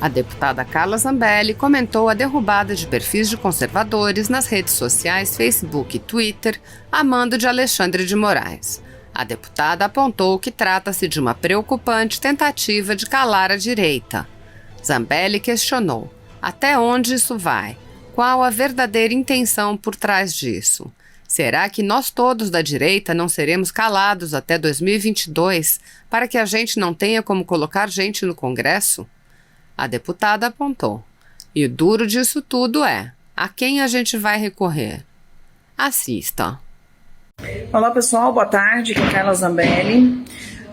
A deputada Carla Zambelli comentou a derrubada de perfis de conservadores nas redes sociais Facebook e Twitter, a mando de Alexandre de Moraes. A deputada apontou que trata-se de uma preocupante tentativa de calar a direita. Zambelli questionou: até onde isso vai? Qual a verdadeira intenção por trás disso? Será que nós todos da direita não seremos calados até 2022 para que a gente não tenha como colocar gente no Congresso? A deputada apontou: e o duro disso tudo é, a quem a gente vai recorrer? Assista. Olá pessoal, boa tarde, aqui é Carla Zambelli.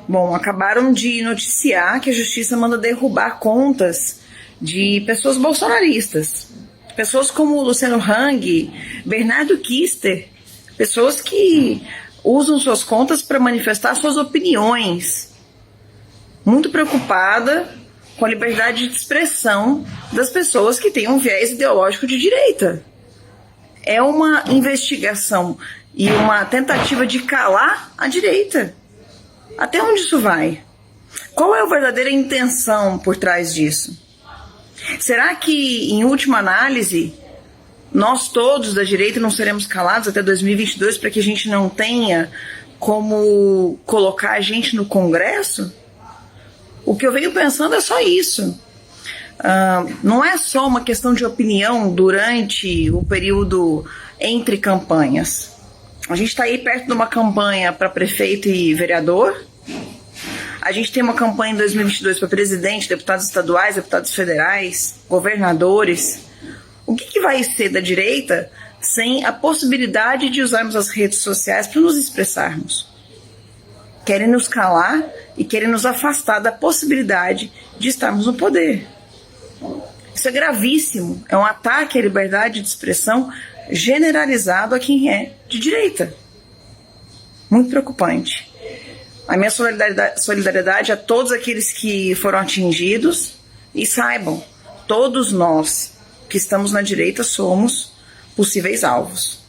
Bom, acabaram de noticiar que a Justiça manda derrubar contas de pessoas bolsonaristas. Pessoas como Luciano Hang, Bernardo Kister, pessoas que usam suas contas para manifestar suas opiniões. Muito preocupada com a liberdade de expressão das pessoas que têm um viés ideológico de direita. É uma investigação e uma tentativa de calar a direita. Até onde isso vai? Qual é a verdadeira intenção por trás disso? Será que, em última análise, nós todos da direita não seremos calados até 2022 para que a gente não tenha como colocar a gente no Congresso? O que eu venho pensando é só isso. Não é só uma questão de opinião durante o período entre campanhas. A gente está aí perto de uma campanha para prefeito e vereador. A gente tem uma campanha em 2022 para presidente, deputados estaduais, deputados federais, governadores. O que vai ser da direita sem a possibilidade de usarmos as redes sociais para nos expressarmos? Querem nos calar e querem nos afastar da possibilidade de estarmos no poder. Isso é gravíssimo, é um ataque à liberdade de expressão generalizado a quem é de direita. Muito preocupante. A minha solidariedade a todos aqueles que foram atingidos e saibam, todos nós que estamos na direita somos possíveis alvos.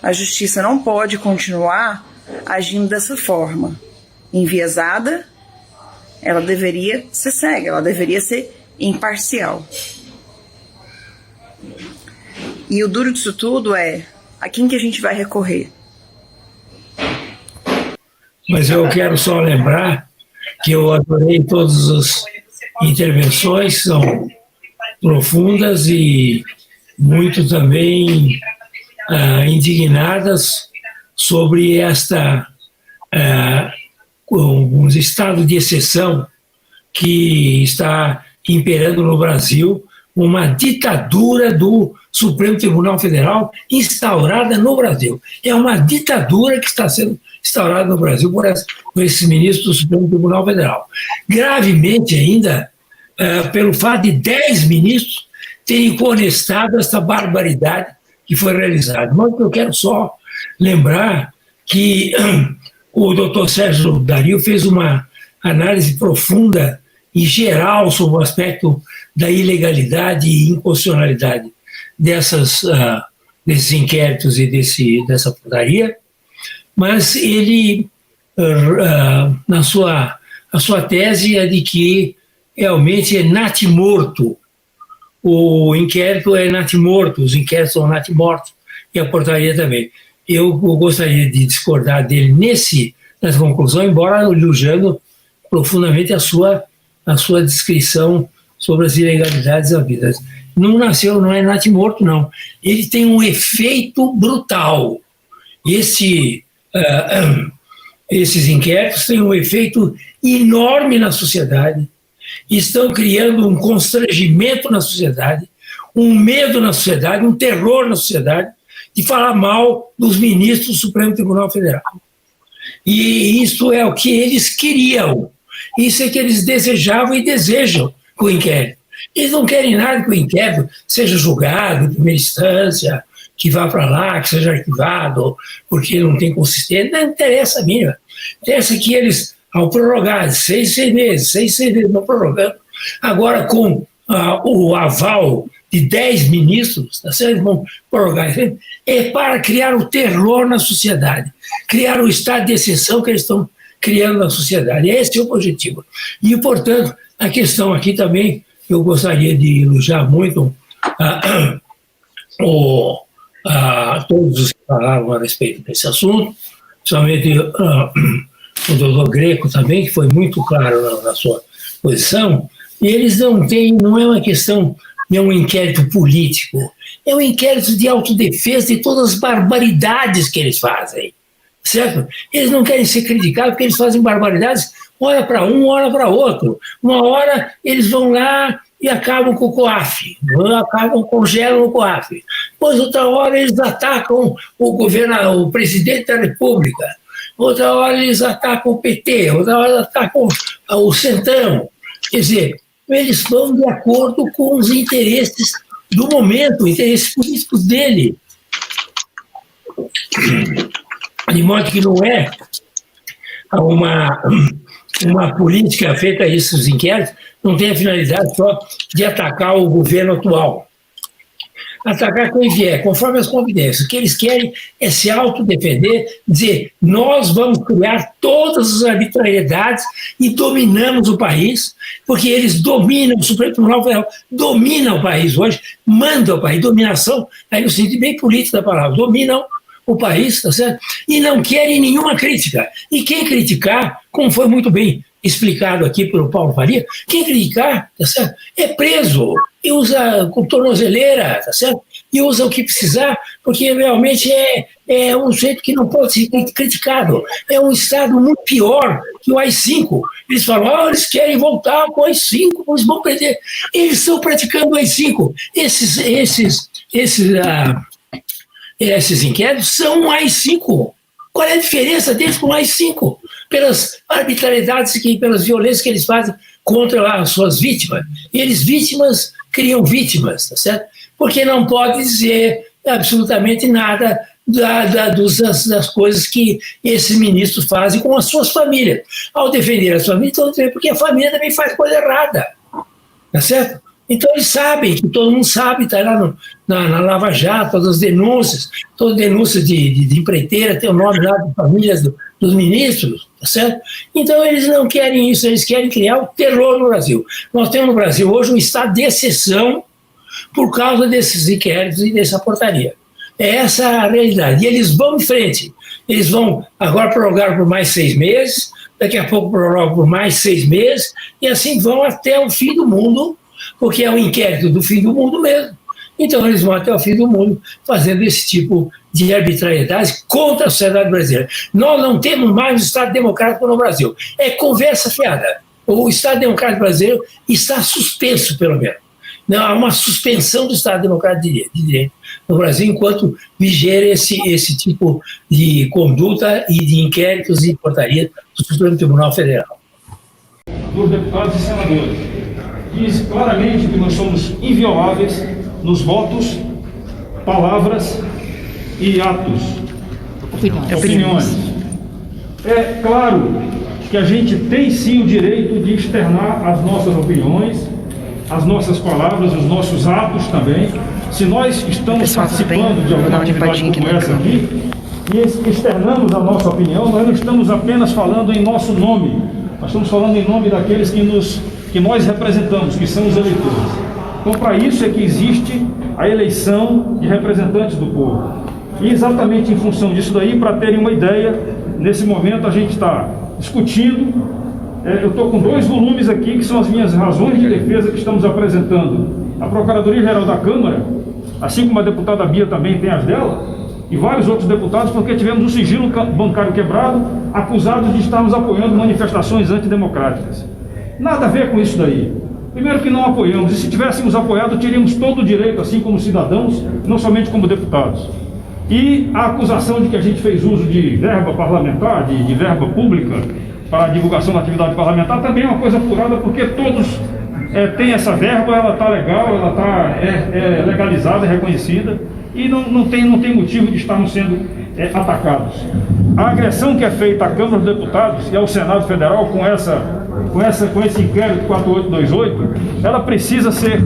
A justiça não pode continuar agindo dessa forma, enviesada. Ela deveria ser cega, ela deveria ser imparcial. E o duro disso tudo é a quem que a gente vai recorrer. Mas eu quero só lembrar que eu adorei todas as intervenções, são profundas e muito também indignadas sobre um estado de exceção que está imperando no Brasil, uma ditadura do Supremo Tribunal Federal instaurada no Brasil. É uma ditadura que está sendo instaurada no Brasil por esses ministros do Supremo Tribunal Federal. Gravemente ainda, pelo fato de 10 ministros terem conestado essa barbaridade que foi realizada. Mas eu quero só lembrar que o doutor Sérgio Dario fez uma análise profunda e geral sobre o aspecto da ilegalidade e inconstitucionalidade desses inquéritos e dessa putaria, mas ele, a sua tese é de que realmente é natimorto. O inquérito é natimorto, os inquéritos são natimortos, e a portaria também. Eu gostaria de discordar dele nessa conclusão, embora elogiando profundamente a sua descrição sobre as ilegalidades havidas. Não é natimorto, não. Ele tem um efeito brutal. Esses inquéritos têm um efeito enorme na sociedade, estão criando um constrangimento na sociedade, um medo na sociedade, um terror na sociedade, de falar mal dos ministros do Supremo Tribunal Federal. E isso é o que eles queriam, isso é que eles desejavam e desejam com o inquérito. Eles não querem nada que o inquérito seja julgado em primeira instância, que vá para lá, que seja arquivado, porque não tem consistência. Não interessa a mínima. Interessa que eles, ao prorrogar 6 meses, não prorrogando, agora com o aval de 10 ministros, eles vão prorrogar, é para criar o terror na sociedade, criar o estado de exceção que eles estão criando na sociedade. Esse é o objetivo. E, portanto, a questão aqui também eu gostaria de elogiar muito todos os que falaram a respeito desse assunto, principalmente o doutor Greco também, que foi muito claro na sua posição. E eles não é uma questão de um inquérito político, é um inquérito de autodefesa de todas as barbaridades que eles fazem, certo? Eles não querem ser criticados porque eles fazem barbaridades, hora para um, hora para outro. Uma hora eles vão lá e acabam com o COAF, congelam o COAF. Depois, outra hora, eles atacam o presidente da República. Outra hora, eles atacam o PT. Outra hora, atacam o Centrão. Quer dizer, eles vão de acordo com os interesses do momento, interesses políticos dele. De modo que não é uma política feita a esses inquéritos, não tem a finalidade só de atacar o governo atual. Atacar quem vier, conforme as convidências. O que eles querem é se autodefender, dizer, nós vamos criar todas as arbitrariedades e dominamos o país, porque eles dominam, o Supremo Tribunal Federal domina o país hoje, manda o país, dominação, aí no sentido bem político da palavra, dominam o país, tá certo? E não querem nenhuma crítica. E quem criticar, como foi muito bem explicado aqui pelo Paulo Faria, quem criticar, tá certo? É preso e usa com tornozeleira, tá certo? E usa o que precisar, porque realmente é um jeito que não pode ser criticado. É um Estado muito pior que o AI-5. Eles falam, eles querem voltar com o AI-5, eles vão perder. Eles estão praticando o AI-5. Esses inquéritos são um AI-5. Qual é a diferença deles com o AI-5? Pelas arbitrariedades, pelas violências que eles fazem contra as suas vítimas. E eles, vítimas, criam vítimas, tá certo? Porque não pode dizer absolutamente nada das coisas que esses ministros fazem com as suas famílias. Ao defender as famílias, estão dizendo porque a família também faz coisa errada, tá certo? Então eles sabem, que todo mundo sabe, está lá na Lava Jato, todas as denúncias, toda denúncia de empreiteira tem o nome lá de famílias dos ministros, tá certo? Então eles não querem isso, eles querem criar o terror no Brasil. Nós temos no Brasil hoje um estado de exceção por causa desses inquéritos e dessa portaria. É essa a realidade. E eles vão em frente. Eles vão agora prorrogar por mais 6 meses, daqui a pouco prorrogam por mais 6 meses, e assim vão até o fim do mundo, porque é um inquérito do fim do mundo mesmo. Então eles vão até o fim do mundo fazendo esse tipo de arbitrariedade contra a sociedade brasileira. Nós não temos mais um Estado democrático no Brasil. É conversa fiada. O Estado democrático brasileiro está suspenso, pelo menos. Não, há uma suspensão do Estado democrático de direito no Brasil, enquanto vigera esse tipo de conduta e de inquéritos e portarias do Supremo Tribunal Federal. Dos deputados e senadores. Diz claramente que nós somos invioláveis nos votos, palavras e atos. Opiniões. É claro que a gente tem sim o direito de externar as nossas opiniões, as nossas palavras, os nossos atos também. Se nós estamos participando de alguma atividade como essa aqui, e externamos a nossa opinião, nós não estamos apenas falando em nosso nome, nós estamos falando em nome daqueles que nós representamos, que são os eleitores. Então, para isso é que existe a eleição de representantes do povo. E exatamente em função disso daí, para terem uma ideia, nesse momento a gente está discutindo, eu estou com 2 volumes aqui, que são as minhas razões de defesa que estamos apresentando à Procuradoria-Geral da Câmara, assim como a deputada Bia também tem as dela, e vários outros deputados, porque tivemos o sigilo bancário quebrado, acusados de estarmos apoiando manifestações antidemocráticas. Nada a ver com isso daí. Primeiro que não apoiamos, e se tivéssemos apoiado, teríamos todo o direito, assim como cidadãos, não somente como deputados. E a acusação de que a gente fez uso de verba parlamentar, de verba pública, para a divulgação da atividade parlamentar, também é uma coisa furada, porque todos têm essa verba, ela está legal, ela está legalizada, reconhecida, e não tem motivo de estarmos sendo atacados. A agressão que é feita à Câmara dos Deputados e ao Senado Federal com esse inquérito 4828, ela precisa ser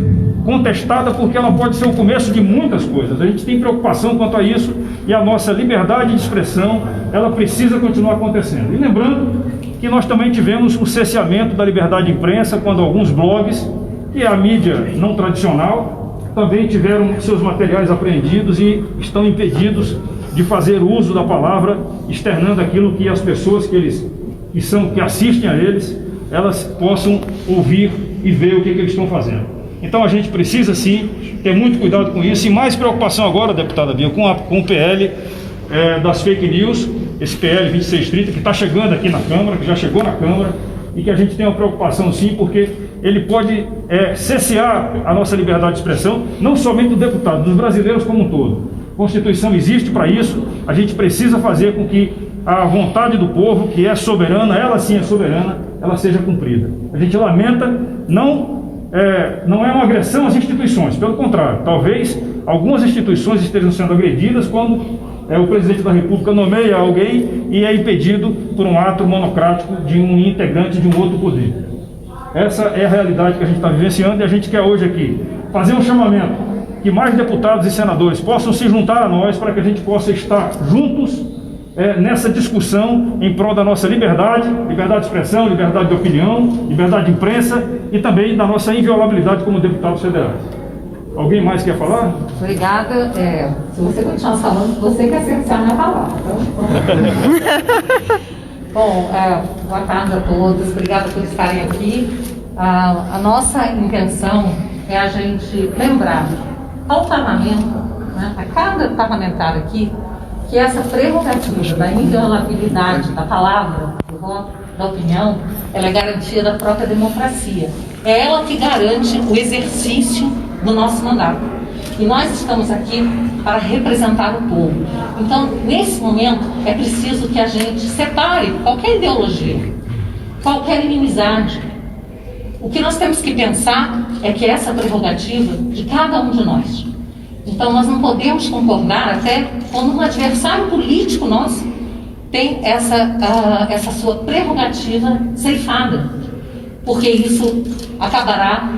contestada, porque ela pode ser o começo de muitas coisas. A gente tem preocupação quanto a isso, e a nossa liberdade de expressão, ela precisa continuar acontecendo. E lembrando que nós também tivemos o cerceamento da liberdade de imprensa, quando alguns blogs e a mídia não tradicional também tiveram seus materiais apreendidos e estão impedidos de fazer uso da palavra, externando aquilo que as pessoas que assistem a eles, elas possam ouvir e ver o que eles estão fazendo. Então a gente precisa sim ter muito cuidado com isso, e mais preocupação agora, deputada Bia, com o PL das fake news, esse PL 2630 que está chegando aqui na Câmara, que já chegou na Câmara, e que a gente tem uma preocupação sim, porque ele pode cessear a nossa liberdade de expressão, não somente do deputado, dos brasileiros como um todo. A Constituição existe para isso, a gente precisa fazer com que a vontade do povo, que é soberana, ela sim é soberana, ela seja cumprida. A gente lamenta, não é uma agressão às instituições, pelo contrário, talvez algumas instituições estejam sendo agredidas quando o presidente da República nomeia alguém e é impedido por um ato monocrático de um integrante de um outro poder. Essa é a realidade que a gente está vivenciando, e a gente quer hoje aqui fazer um chamamento que mais deputados e senadores possam se juntar a nós para que a gente possa estar juntos nessa discussão em prol da nossa liberdade de expressão, liberdade de opinião, liberdade de imprensa e também da nossa inviolabilidade como deputados federais. Alguém mais quer falar? Obrigada. Se você continuar falando, você quer cercear a minha palavra. Bom, boa tarde a todos. Obrigada por estarem aqui. A nossa intenção é a gente lembrar ao parlamento, né, a cada parlamentar aqui, que essa prerrogativa da inviolabilidade da palavra, do voto, da opinião, ela é garantia da própria democracia. É ela que garante o exercício do nosso mandato. E nós estamos aqui para representar o povo. Então, nesse momento, é preciso que a gente separe qualquer ideologia, qualquer inimizade. O que nós temos que pensar é que essa é a prerrogativa de cada um de nós. Então, nós não podemos concordar até quando um adversário político nosso tem essa sua prerrogativa ceifada, porque isso acabará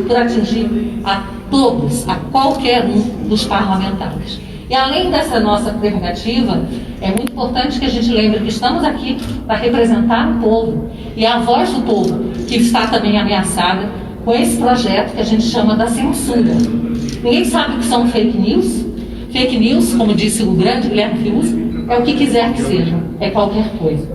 por atingir a todos, a qualquer um dos parlamentares. E além dessa nossa prerrogativa, é muito importante que a gente lembre que estamos aqui para representar o povo, e a voz do povo que está também ameaçada com esse projeto que a gente chama da censura. Ninguém sabe o que são fake news. Fake news, como disse o grande Guilherme Fiuza, é o que quiser que seja, é qualquer coisa.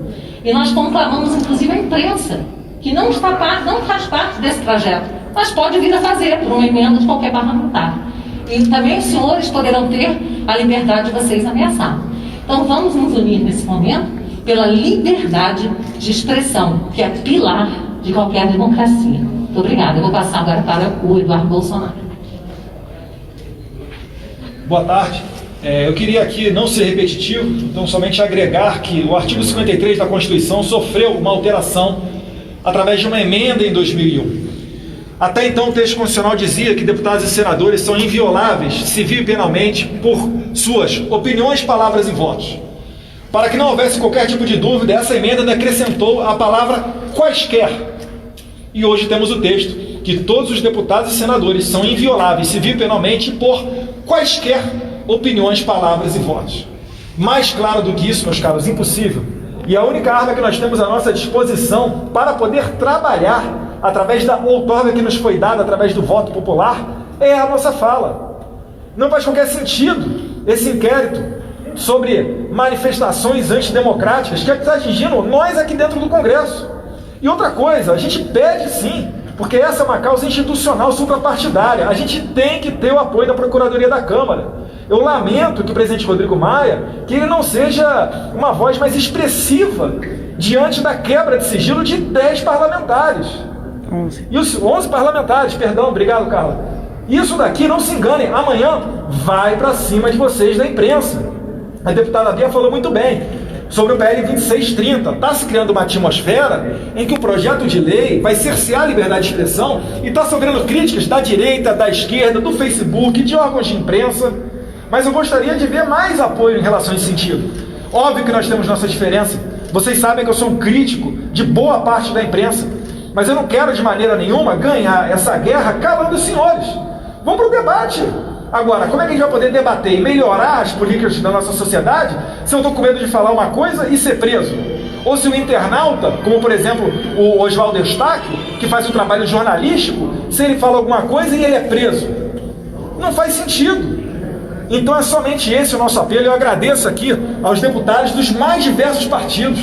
E nós conclamamos inclusive a imprensa, que não faz parte desse projeto, mas pode vir a fazer por uma emenda de qualquer parlamentar. E também os senhores poderão ter a liberdade de vocês ameaçar. Então vamos nos unir nesse momento pela liberdade de expressão, que é pilar de qualquer democracia. Muito obrigada. Eu vou passar agora para o Eduardo Bolsonaro. Boa tarde. Eu queria aqui não ser repetitivo, então somente agregar que o artigo 53 da Constituição sofreu uma alteração através de uma emenda em 2001. Até então, o texto constitucional dizia que deputados e senadores são invioláveis civil e penalmente por suas opiniões, palavras e votos. Para que não houvesse qualquer tipo de dúvida, essa emenda acrescentou a palavra quaisquer. E hoje temos o texto que todos os deputados e senadores são invioláveis civil e penalmente por quaisquer opiniões, palavras e votos. Mais claro do que isso, meus caros, impossível. E a única arma que nós temos à nossa disposição para poder trabalhar através da outorga que nos foi dada através do voto popular é a nossa fala. Não faz qualquer sentido esse inquérito sobre manifestações antidemocráticas que está atingindo nós aqui dentro do Congresso. E outra coisa, a gente pede sim, porque essa é uma causa institucional suprapartidária, a gente tem que ter o apoio da Procuradoria da Câmara. Eu lamento que o presidente Rodrigo Maia, que ele não seja uma voz mais expressiva diante da quebra de sigilo de 10 parlamentares. 11. E os 11 parlamentares, perdão, obrigado, Carla. Isso daqui, não se enganem, amanhã vai para cima de vocês da imprensa. A deputada Bia falou muito bem sobre o PL 2630. Está se criando uma atmosfera em que o projeto de lei vai cercear a liberdade de expressão e está sofrendo críticas da direita, da esquerda, do Facebook, de órgãos de imprensa. Mas eu gostaria de ver mais apoio em relação a esse sentido. Óbvio que nós temos nossa diferença. Vocês sabem que eu sou um crítico de boa parte da imprensa. Mas eu não quero de maneira nenhuma ganhar essa guerra calando os senhores. Vamos para o debate. Agora, como é que a gente vai poder debater e melhorar as políticas da nossa sociedade se eu estou com medo de falar uma coisa e ser preso? Ou se o internauta, como por exemplo o Oswaldo Eustáquio, que faz um trabalho jornalístico, se ele fala alguma coisa e ele é preso. Não faz sentido. Então é somente esse o nosso apelo. Eu agradeço aqui aos deputados dos mais diversos partidos.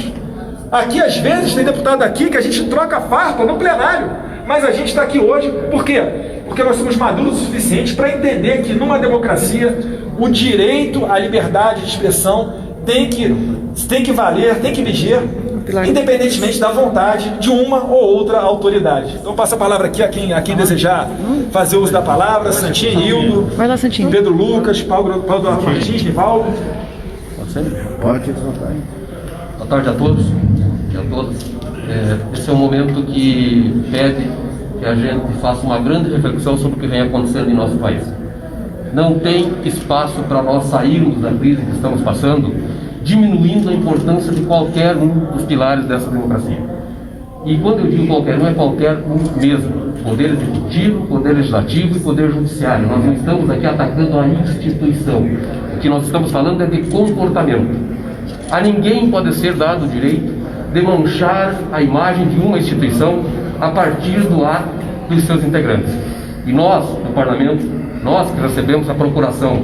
Aqui às vezes tem deputado aqui que a gente troca farpa no plenário, mas a gente está aqui hoje, por quê? Porque nós somos maduros o suficiente para entender que numa democracia o direito à liberdade de expressão tem que valer, tem que viger, independentemente da vontade de uma ou outra autoridade. Então passo a palavra aqui a quem desejar fazer uso da palavra: Santinha, Hildo, Pedro Lucas, Paulo Martins, Nivaldo. Pode. Boa tarde a todos e a todas. Esse é um momento que pede que a gente faça uma grande reflexão sobre o que vem acontecendo em nosso país. Não tem espaço para nós sairmos da crise que estamos passando, diminuindo a importância de qualquer um dos pilares dessa democracia. E quando eu digo qualquer um, é qualquer um mesmo. Poder executivo, poder legislativo e poder judiciário. Nós não estamos aqui atacando a instituição. O que nós estamos falando é de comportamento. A ninguém pode ser dado o direito de manchar a imagem de uma instituição a partir do ato dos seus integrantes. E nós, do Parlamento, nós que recebemos a procuração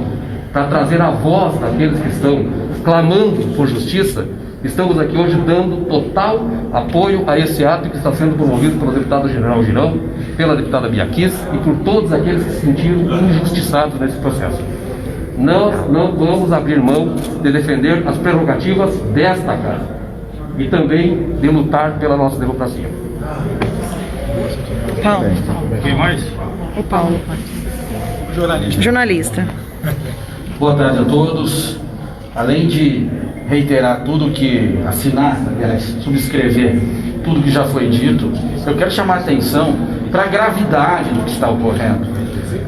para trazer a voz daqueles que estão clamando por justiça, estamos aqui hoje dando total apoio a esse ato que está sendo promovido pelo deputado General Girão, pela deputada Bia Kiss e por todos aqueles que se sentiram injustiçados nesse processo. Nós não vamos abrir mão de defender as prerrogativas desta casa e também de lutar pela nossa democracia. Paulo. Quem mais? O Paulo. Jornalista. Boa tarde a todos. Além de reiterar tudo que assinar, subscrever tudo que já foi dito, eu quero chamar a atenção para a gravidade do que está ocorrendo.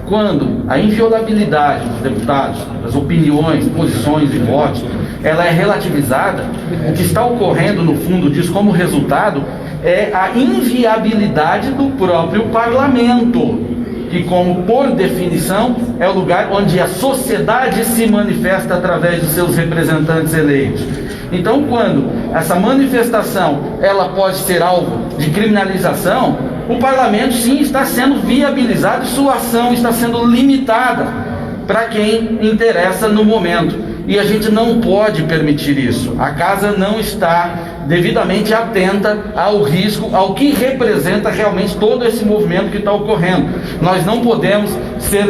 Quando a inviolabilidade dos deputados, das opiniões, posições e votos, ela é relativizada, o que está ocorrendo no fundo disso como resultado é a inviabilidade do próprio parlamento, que como por definição é o lugar onde a sociedade se manifesta através dos seus representantes eleitos. Então, quando essa manifestação ela pode ser alvo de criminalização, o parlamento sim está sendo viabilizado e sua ação está sendo limitada para quem interessa no momento. E a gente não pode permitir isso. A casa não está devidamente atenta ao risco, ao que representa realmente todo esse movimento que está ocorrendo. Nós não podemos ser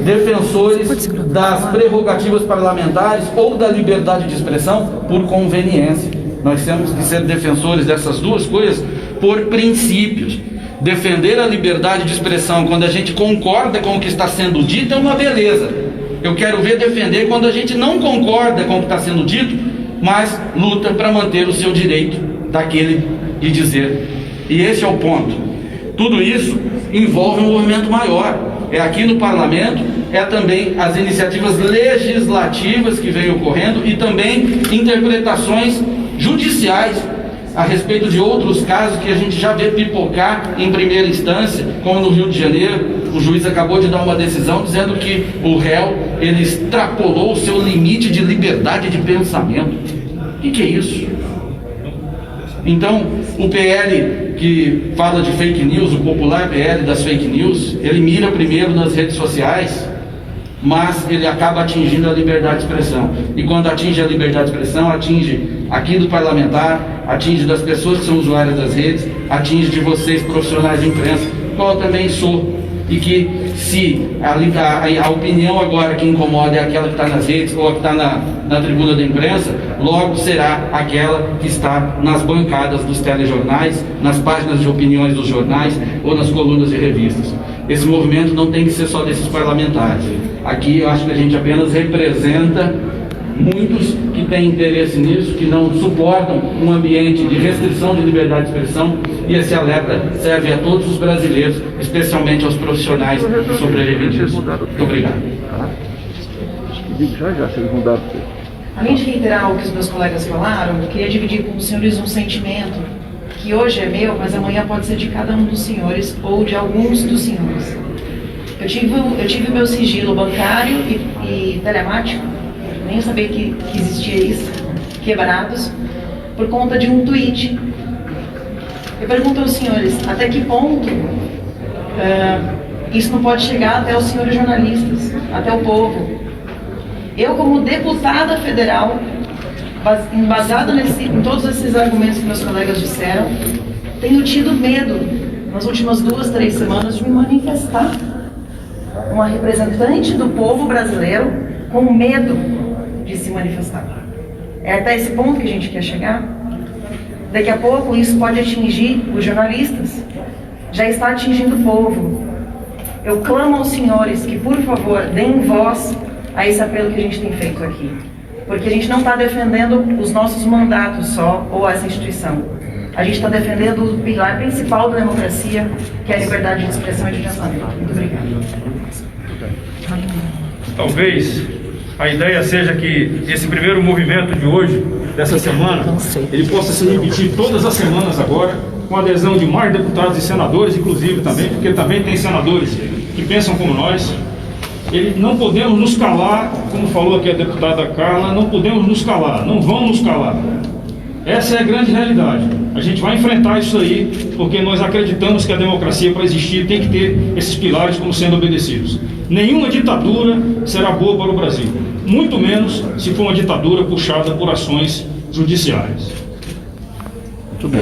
defensores das prerrogativas parlamentares ou da liberdade de expressão por conveniência. Nós temos que ser defensores dessas duas coisas por princípios. Defender a liberdade de expressão quando a gente concorda com o que está sendo dito é uma beleza. Eu quero ver defender quando a gente não concorda com o que está sendo dito, mas luta para manter o seu direito daquele de dizer. E esse é o ponto. Tudo isso envolve um movimento maior. É aqui no parlamento, é também as iniciativas legislativas que vêm ocorrendo e também interpretações judiciais a respeito de outros casos que a gente já vê pipocar em primeira instância, como no Rio de Janeiro. O juiz acabou de dar uma decisão dizendo que o réu, ele extrapolou o seu limite de liberdade de pensamento. O que é isso? Então, o PL que fala de fake news, o popular PL das fake news, ele mira primeiro nas redes sociais, mas ele acaba atingindo a liberdade de expressão. E quando atinge a liberdade de expressão, atinge aqui do parlamentar, atinge das pessoas que são usuárias das redes, atinge de vocês, profissionais de imprensa, qual eu também sou. E que se a opinião agora que incomoda é aquela que está nas redes ou a que está na tribuna da imprensa, logo será aquela que está nas bancadas dos telejornais, nas páginas de opiniões dos jornais ou nas colunas de revistas. Esse movimento não tem que ser só desses parlamentares. Aqui eu acho que a gente apenas representa muitos que têm interesse nisso, que não suportam um ambiente de restrição de liberdade de expressão, e esse alerta serve a todos os brasileiros, especialmente aos profissionais que sobrevivem disso. Muito obrigado. Além de reiterar o que os meus colegas falaram, eu queria dividir com os senhores um sentimento que hoje é meu, mas amanhã pode ser de cada um dos senhores ou de alguns dos senhores. Eu tive meu sigilo bancário e telemático, nem sabia que existia isso, quebrados, por conta de um tweet. Eu pergunto aos senhores, até que ponto isso não pode chegar até os senhores jornalistas, até o povo? Eu, como deputada federal, embasada em todos esses argumentos que meus colegas disseram, tenho tido medo, nas últimas 2, 3 semanas, de me manifestar. Uma representante do povo brasileiro com medo de se manifestar. É até esse ponto que a gente quer chegar? Daqui a pouco isso pode atingir os jornalistas. Já está atingindo o povo. Eu clamo aos senhores que, por favor, deem voz a esse apelo que a gente tem feito aqui. Porque a gente não está defendendo os nossos mandatos só, ou essa instituição. A gente está defendendo o pilar principal da democracia, que é a liberdade de expressão e de pensamento. Muito obrigada. Talvez a ideia seja que esse primeiro movimento de hoje, dessa semana, ele possa se repetir todas as semanas agora, com a adesão de mais deputados e senadores, inclusive também, porque também tem senadores que pensam como nós. Não podemos nos calar, como falou aqui a deputada Carla, não podemos nos calar, não vamos nos calar. Essa é a grande realidade. A gente vai enfrentar isso aí, porque nós acreditamos que a democracia, para existir, tem que ter esses pilares como sendo obedecidos. Nenhuma ditadura será boa para o Brasil, muito menos se for uma ditadura puxada por ações judiciais. Muito bem.